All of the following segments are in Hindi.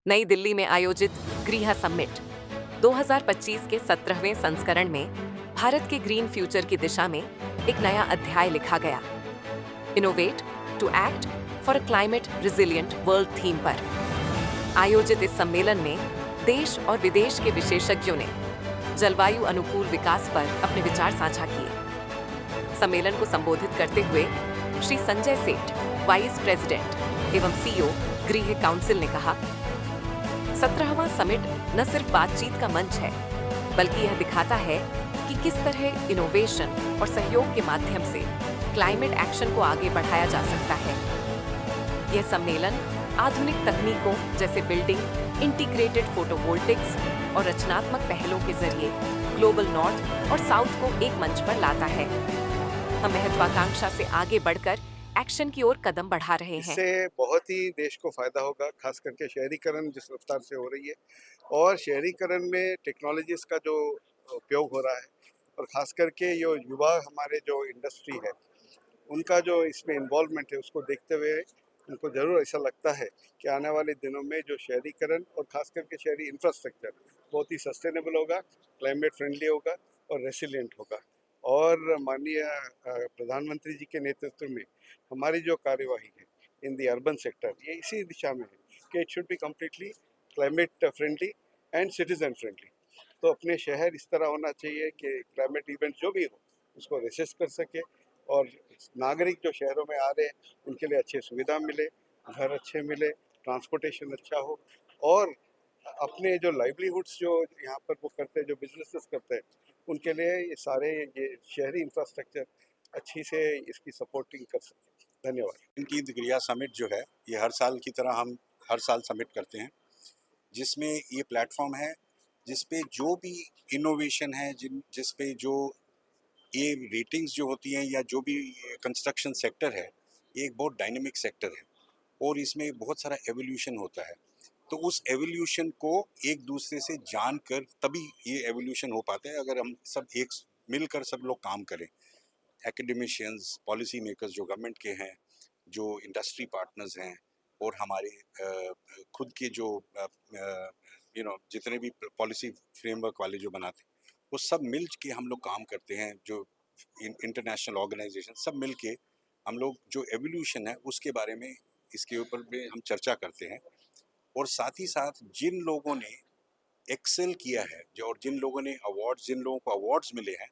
नई दिल्ली में आयोजित गृह समिट 2025 के 17वें संस्करण में भारत के ग्रीन फ्यूचर की दिशा में एक नया अध्याय लिखा गया। Innovate to act for a climate resilient world theme पर आयोजित इस सम्मेलन में देश और विदेश के विशेषज्ञों ने जलवायु अनुकूल विकास पर अपने विचार साझा किए। सम्मेलन को संबोधित करते हुए श्री संजय सेठ, वाइस प्रेसिडेंट एवं सीईओ गृह काउंसिल ने कहा, 17वां समिट न सिर्फ बातचीत का मंच है, बल्कि यह दिखाता है कि किस तरह इनोवेशन और सहयोग के माध्यम से क्लाइमेट एक्शन को आगे बढ़ाया जा सकता है। यह सम्मेलन आधुनिक तकनीकों जैसे बिल्डिंग, इंटीग्रेटेड फोटोवोल्टिक्स और रचनात्मक पहलों के जरिए ग्लोबल नॉर्थ और साउथ को एक मंच पर लाता है। हम महत्वाकांक्षा से आगे बढ़कर एक्शन की ओर कदम बढ़ा रहे हैं। इससे बहुत ही देश को फायदा होगा, खास करके शहरीकरण जिस रफ्तार से हो रही है और शहरीकरण में टेक्नोलॉजीज का जो उपयोग हो रहा है और खास करके जो युवा हमारे जो इंडस्ट्री है उनका जो इसमें इन्वॉल्वमेंट है उसको देखते हुए उनको ज़रूर ऐसा लगता है कि आने वाले दिनों में जो शहरीकरण और खास करके शहरी इंफ्रास्ट्रक्चर बहुत ही सस्टेनेबल होगा, क्लाइमेट फ्रेंडली होगा और रेसिलिएंट होगा। और माननीय प्रधानमंत्री जी के नेतृत्व में हमारी जो कार्यवाही है इन दी अर्बन सेक्टर ये इसी दिशा में है कि it should be completely climate friendly and citizen friendly. तो अपने शहर इस तरह होना चाहिए कि क्लाइमेट इवेंट जो भी हो उसको रेसिस्ट कर सके और नागरिक जो शहरों में आ रहे हैं उनके लिए अच्छी सुविधा मिले, घर अच्छे मिले, ट्रांसपोर्टेशन अच्छा हो और अपने जो लाइवलीहुड्स जो यहाँ पर वो करते हैं, जो बिजनेसेस करते हैं, उनके लिए ये सारे ये शहरी इंफ्रास्ट्रक्चर अच्छी से इसकी सपोर्टिंग कर सकें। धन्यवाद। इनकी गृह समिट जो है ये हर साल की तरह हम हर साल समिट करते हैं, जिसमें ये प्लेटफॉर्म है जिस पे जो भी इनोवेशन है, जिस पे जो ये रेटिंग्स जो होती हैं या जो भी कंस्ट्रक्शन सेक्टर है, ये एक बहुत डायनेमिक सेक्टर है और इसमें बहुत सारा एवोल्यूशन होता है। तो उस एवोल्यूशन को एक दूसरे से जानकर तभी ये एवोल्यूशन हो पाता है, अगर हम सब एक मिलकर सब लोग काम करें। एकेडमिशियंस, पॉलिसी मेकर्स जो गवर्नमेंट के हैं, जो इंडस्ट्री पार्टनर्स हैं और हमारे खुद के जो जितने भी पॉलिसी फ्रेमवर्क वाले जो बनाते हैं, वो सब मिल के हम लोग काम करते हैं। जो इंटरनेशनल ऑर्गेनाइजेशन सब मिल के हम लोग जो एवोल्यूशन है उसके बारे में इसके ऊपर भी हम चर्चा करते हैं। और साथ ही साथ जिन लोगों ने एक्सेल किया है जो और जिन लोगों ने अवार्ड्स, जिन लोगों को अवार्ड्स मिले हैं,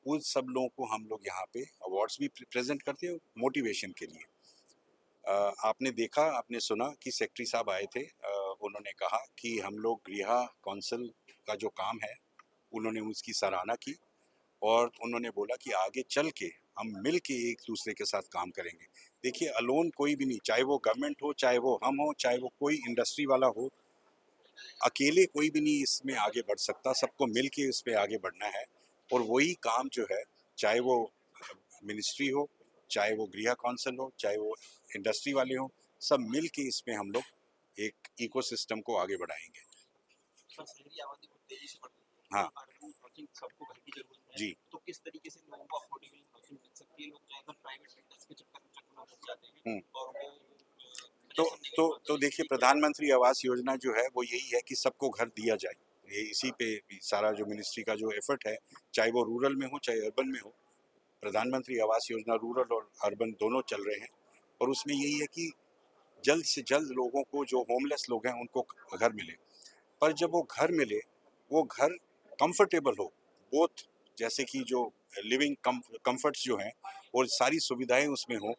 उन सब लोगों को हम लोग यहाँ पे अवार्ड्स भी प्रेजेंट करते हैं मोटिवेशन के लिए। आपने देखा, आपने सुना कि सेक्रेटरी साहब आए थे, उन्होंने कहा कि हम लोग गृह काउंसिल का जो काम है उन्होंने उसकी सराहना की और उन्होंने बोला कि आगे चल के हम मिल के एक दूसरे के साथ काम करेंगे। देखिए, अलोन कोई भी नहीं, चाहे वो गवर्नमेंट हो, चाहे वो हम हो, चाहे वो कोई इंडस्ट्री वाला हो, अकेले कोई भी नहीं इसमें आगे बढ़ सकता। सबको मिल के इस पे आगे बढ़ना है और वही काम जो है, चाहे वो मिनिस्ट्री हो, चाहे वो गृह काउंसिल हो, चाहे वो इंडस्ट्री वाले हो, सब मिल के इसमें हम लोग एक इकोसिस्टम को आगे बढ़ाएंगे। सर, शहरी आबादी बहुत तेजी से बढ़ रही है। हाँ अर्बन हाउसिंग सबको घर की जरूरत है। जी। तो किस तरीके से लोगों को अफोर्डेबल हाउसिंग मिल सकती है? लोग ज्यादातर प्राइवेट सेक्टर्स के चक्कर में फंस जाते हैं और वो तो देखिए, प्रधानमंत्री आवास योजना जो है वो यही है कि सबको घर दिया जाए। ये इसी पे सारा जो मिनिस्ट्री का जो एफर्ट है, चाहे वो रूरल में हो चाहे अर्बन में हो, प्रधानमंत्री आवास योजना रूरल और अर्बन दोनों चल रहे हैं। और उसमें यही है कि जल्द से जल्द लोगों को, जो होमलेस लोग हैं, उनको घर मिले। पर जब वो घर मिले, वो घर कंफर्टेबल हो, बोथ जैसे कि जो लिविंग कंफर्ट्स जो हैं और सारी सुविधाएं उसमें हो,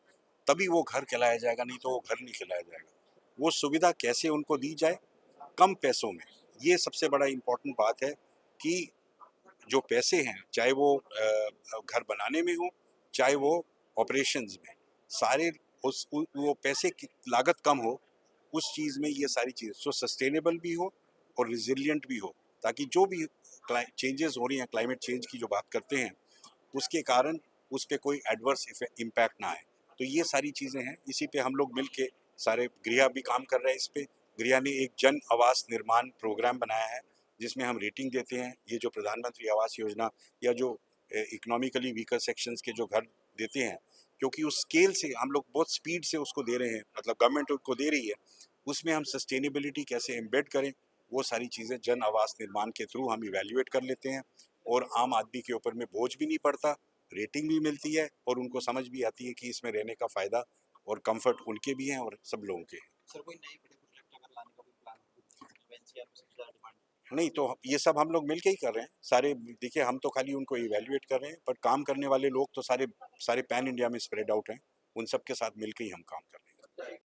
तभी वो घर कहलाया जाएगा, नहीं तो वो घर नहीं कहलाया जाएगा। वो सुविधा कैसे उनको दी जाए कम पैसों में, ये सबसे बड़ा इम्पोर्टेंट बात है कि जो पैसे हैं, चाहे वो घर बनाने में हो, चाहे वो ऑपरेशंस में, सारे वो पैसे की लागत कम हो, उस चीज़ में ये सारी चीज़ें सो सस्टेनेबल भी हो और रिजिलियंट भी हो, ताकि जो भी चेंजेस हो रही हैं, क्लाइमेट चेंज की जो बात करते हैं, उसके कारण उस पर कोई एडवर्स इम्पैक्ट ना आए। तो ये सारी चीज़ें हैं, इसी पे हम लोग मिल के सारे गृह भी काम कर रहे हैं। इस पे गृह ने एक जन आवास निर्माण प्रोग्राम बनाया है, जिसमें हम रेटिंग देते हैं। ये जो प्रधानमंत्री आवास योजना या जो इकोनॉमिकली वीकर सेक्शंस के जो घर देते हैं, क्योंकि उस स्केल से हम लोग बहुत स्पीड से उसको दे रहे हैं, मतलब गवर्नमेंट उसको दे रही है, उसमें हम सस्टेनेबिलिटी कैसे एम्बेड करें, वो सारी चीज़ें जन आवास निर्माण के थ्रू हम इवैल्यूएट कर लेते हैं और आम आदमी के ऊपर में बोझ भी नहीं पड़ता, रेटिंग भी मिलती है और उनको समझ भी आती है कि इसमें रहने का फ़ायदा और कंफर्ट उनके भी हैं और सब लोगों के हैं। सर कोई नए बड़े प्रोजेक्ट अगर लाने का कोई प्लान हो एनसीआर में सबसे ज़्यादा डिमांड नहीं तो ये सब हम लोग मिलके ही कर रहे हैं सारे। देखिए हम तो खाली उनको इवैल्यूएट कर रहे हैं, पर काम करने वाले लोग तो सारे सारे पैन इंडिया में स्प्रेड आउट हैं, उन सब के साथ मिलके ही हम काम कर रहे हैं।